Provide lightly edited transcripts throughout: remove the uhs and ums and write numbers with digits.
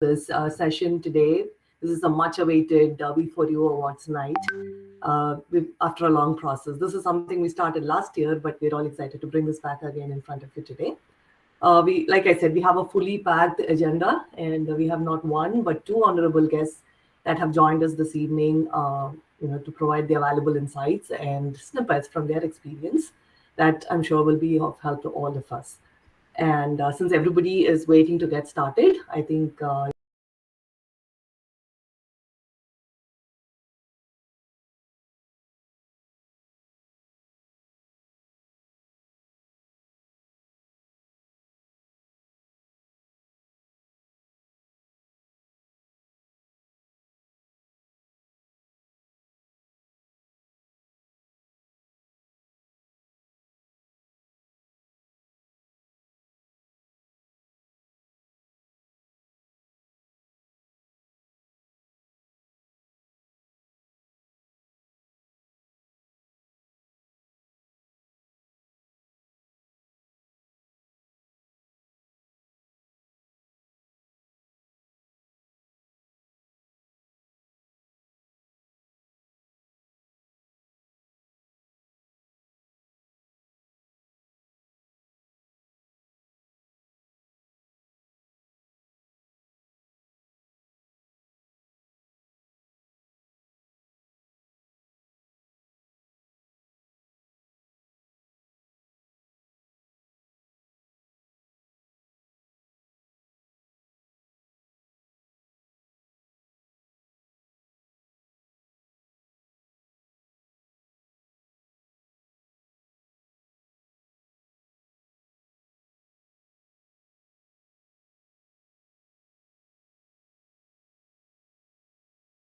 this session today. This is a much-awaited WE-4U Awards night. After a long process, this is something we started last year, but we're all excited to bring this back again in front of you today. Like I said, we have a fully packed agenda, and we have not one but two honorable guests that have joined us this evening. To provide their valuable insights and snippets from their experience that I'm sure will be of help to all of us. And since everybody is waiting to get started, I think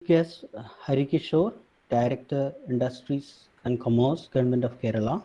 Yes, Harikishore, Director, Industries and Commerce, Government of Kerala.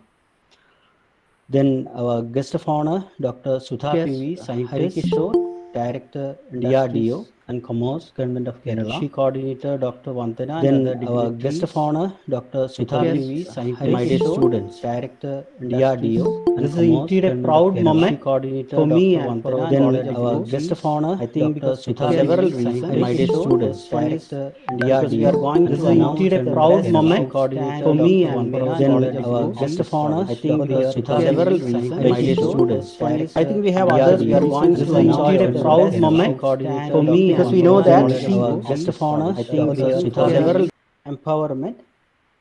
Then our guest of honor, Dr. Sudha PV, Scientist, Harikishore, Director, DRDO and Commerce, Government of Kerala. She Coordinator, Dr. Vandana. Then our guest of honor, Dr. Sudha PV, Scientist, my dear students, Director, DRDO and This Commerce, is indeed a proud moment for me and for our then our guest of honor, I think because Sudha several reasons, my dear students, Director, DRDO. This is indeed a proud moment for me and then our guest of honor, I think because Sudha several reasons, my dear students. I think we have others. We are going to enjoy a proud moment for me because we know that our guest of honor, I think because several empowerment.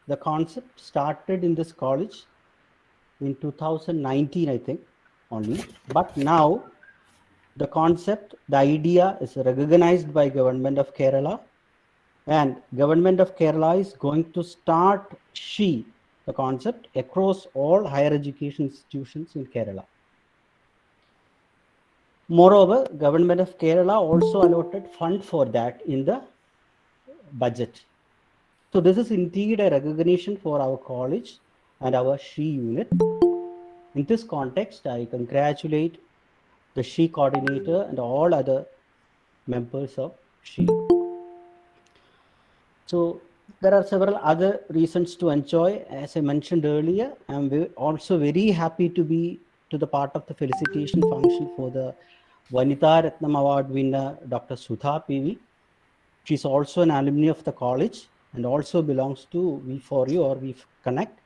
The concept started in this college in 2019, I think, only. But now the concept, the idea is recognized by Government of Kerala, and Government of Kerala is going to start the concept across all higher education institutions in Kerala. Moreover, Government of Kerala also allotted fund for that in the budget. So this is indeed a recognition for our college and our SHE unit. In this context, I congratulate the SHE coordinator and all other members of SHE. So there are several other reasons to enjoy. As I mentioned earlier, I'm also very happy to be to the part of the felicitation function for the Vanitha Ratnam Award winner, Dr. Sudha PV. She's also an alumni of the college and also belongs to WE-4U or WE-Connect.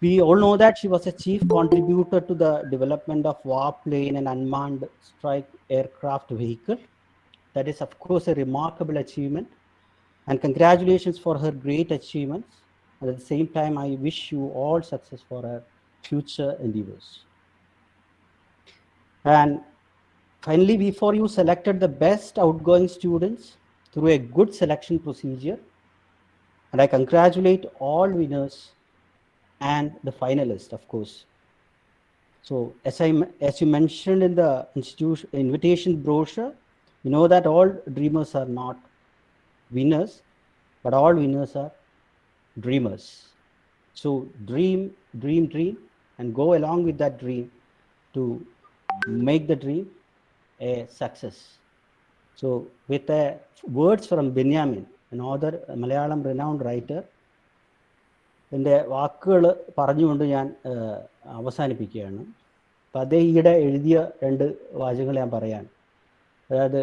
We all know that she was a chief contributor to the development of warplane and unmanned strike aircraft vehicle. That is, of course, a remarkable achievement. And congratulations for her great achievements. And at the same time, I wish you all success for her future endeavors. And finally, WE-4U selected the best outgoing students through a good selection procedure. And I congratulate all winners and the finalists, of course. So as you mentioned in the invitation brochure, you know that all dreamers are not winners, but all winners are dreamers. So dream, and go along with that dream to make the dream a success. So with the words from Benjamin, another Malayalam renowned writer, എൻ്റെ വാക്കുകൾ പറഞ്ഞുകൊണ്ട് ഞാൻ അവസാനിപ്പിക്കുകയാണ്. അപ്പം അദ്ദേഹം ഈയിടെ എഴുതിയ രണ്ട് വാചകങ്ങൾ ഞാൻ പറയാൻ. അതായത്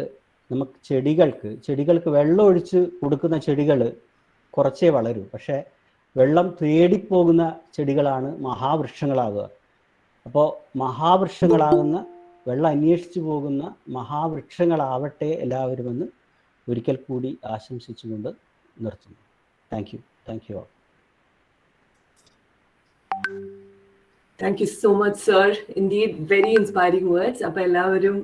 നമുക്ക് ചെടികൾക്ക് വെള്ളം ഒഴിച്ച് കൊടുക്കുന്ന ചെടികൾ കുറച്ചേ വളരൂ. പക്ഷേ വെള്ളം തേടിപ്പോകുന്ന ചെടികളാണ് മഹാവൃക്ഷങ്ങളാകുക. അപ്പോൾ മഹാവൃക്ഷങ്ങളാകുന്ന, വെള്ളം അന്വേഷിച്ചു പോകുന്ന മഹാവൃക്ഷങ്ങളാവട്ടെ എല്ലാവരുമെന്ന് ഒരിക്കൽ കൂടി ആശംസിച്ചുകൊണ്ട് നിർത്തുന്നു. Thank you all. Thank you so much, sir. Indeed, very inspiring words. അപ്പോൾ എല്ലാവരും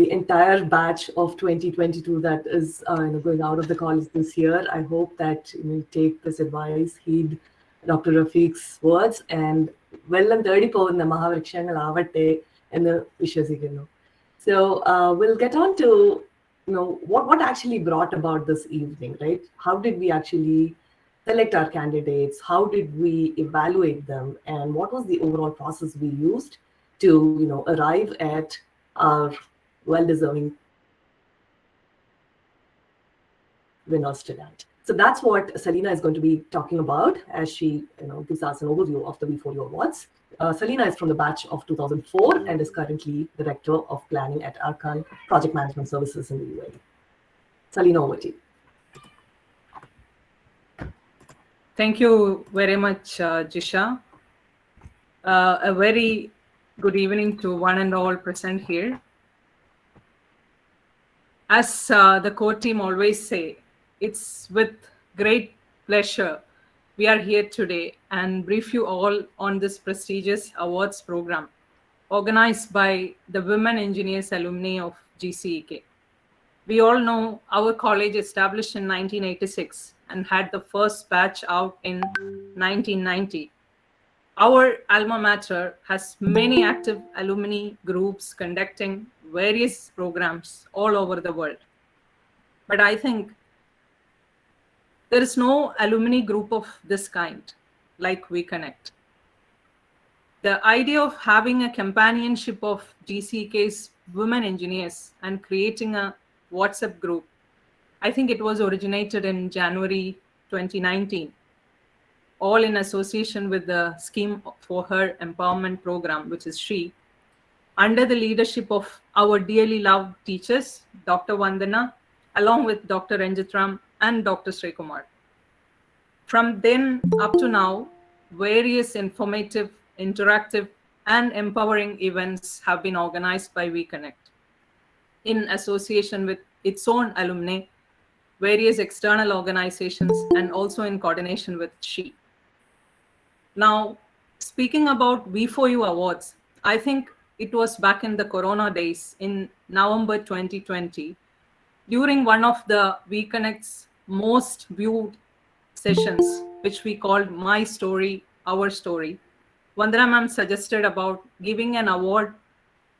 the entire batch of 2022 that is going out of the college this year, I hope that you take this advice, heed Dr. Rafiq's words, and വെള്ളം തേടി പോകുന്ന മഹാവൃക്ഷങ്ങളാവട്ടെ എന്ന് വിശ്വസിക്കുന്നു. So we'll get on to what actually brought about this evening, right? How did we actually select our candidates? How did we evaluate them? And what was the overall process we used to arrive at our well-deserving winners tonight? So that's what Salina is going to be talking about as she gives us an overview of the WE-4U Awards. Salina is from the batch of 2004 and is currently Director of Planning at Arkan Project Management Services in the UAE. Salina, over to you. Thank you very much, Jisha. A very good evening to one and all present here. As the core team always say, it's with great pleasure we are here today and brief you all on this prestigious awards program organized by the Women Engineers Alumni of GCEK. We all know our college established in 1986 and had the first batch out in 1990. Our alma mater has many active alumni groups conducting various programs all over the world. But I think there is no alumni group of this kind like WeConnect. The idea of having a companionship of GCK's women engineers and creating a WhatsApp group, I think it was originated in January 2019, all in association with the Scheme for Her Empowerment Program, which is SHE, under the leadership of our dearly loved teachers, Dr. Vandana, along with Dr. Ranjitram and Dr. Srikumar. From then up to now, various informative, interactive, and empowering events have been organized by WeConnect in association with its own alumni, various external organizations, and also in coordination with SHE. Now, speaking about WE-4U Awards, I think it was back in the Corona days in November 2020, during one of the WeConnect's most viewed sessions, which we called My Story, Our Story. Vandana ma'am suggested about giving an award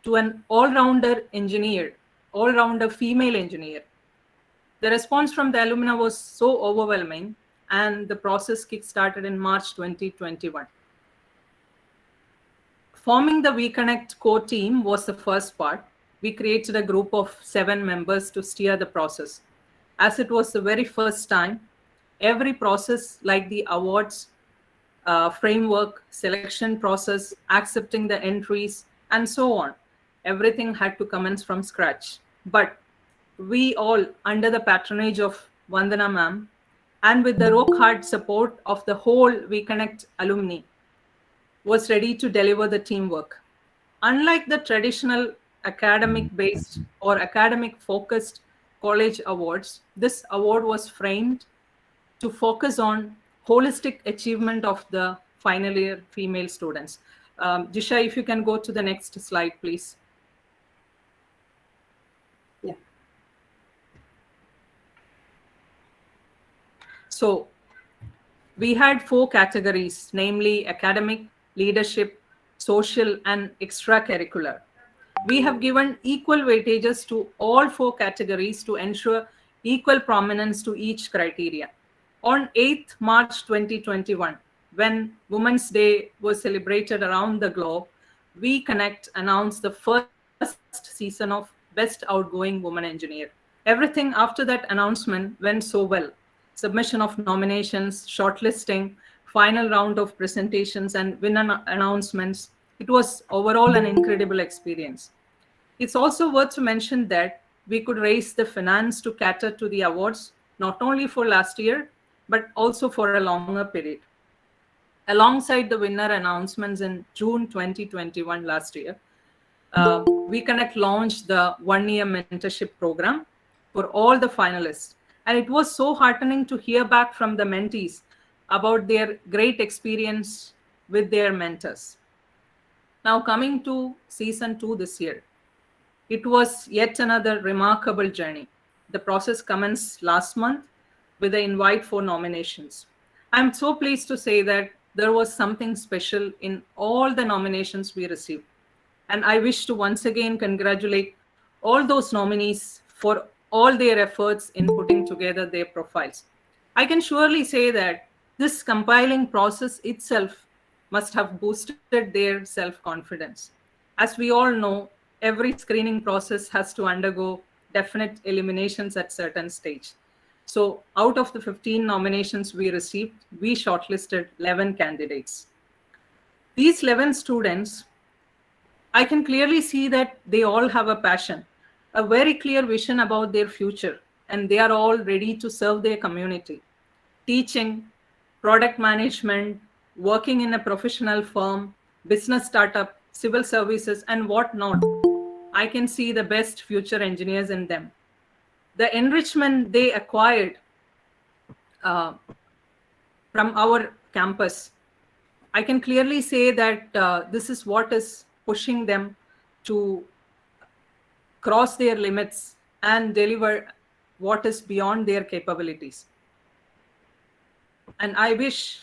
to an all-rounder engineer, all-rounder female engineer. The response from the alumna was so overwhelming, and the process kick-started in March 2021. Forming the WeConnect core team was the first part. We created a group of 7 members to steer the process. As it was the very first time, every process like the awards, framework, selection process, accepting the entries, and so on, everything had to commence from scratch. But we all, under the patronage of Vandana ma'am, and with the rock-hard support of the whole WeConnect alumni, was ready to deliver the teamwork. Unlike the traditional academic-based or academic-focused college awards, this award was framed to focus on holistic achievement of the final year female students. Jisha, if you can go to the next slide, please. Yeah. So we had 4 categories, namely academic, leadership, social, and extracurricular. We have given equal weightages to all 4 categories to ensure equal prominence to each criteria. On 8th March 2021, when Women's Day was celebrated around the globe, WeConnect announced the first season of Best Outgoing Woman Engineer. Everything after that announcement went so well. Submission of nominations, shortlisting, final round of presentations, and winner announcements. It was overall an incredible experience. It's also worth to mention that we could raise the finance to cater to the awards, not only for last year, but also for a longer period. Alongside the winner announcements in June 2021 last year, WeConnect launched the one-year mentorship program for all the finalists. And it was so heartening to hear back from the mentees about their great experience with their mentors. Now, coming to season 2 this year, it was yet another remarkable journey. The process commenced last month with the invite for nominations. I'm so pleased to say that there was something special in all the nominations we received. And I wish to once again congratulate all those nominees for all their efforts in putting together their profiles. I can surely say that this compiling process itself must have boosted their self confidence. As we all know, every screening process has to undergo definite eliminations at certain stage. So out of the 15 nominations we received, we shortlisted 11 candidates. These 11 students, I can clearly see that they all have a passion, a very clear vision about their future, and they are all ready to serve their community. Teaching, product management, working in a professional firm, business startup, civil services, and whatnot. I can see the best future engineers in them. The enrichment they acquired uh, from our campus, I can clearly say that this is what is pushing them to cross their limits and deliver what is beyond their capabilities. And I wish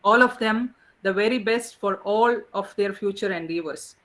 all of them the very best for all of their future endeavors.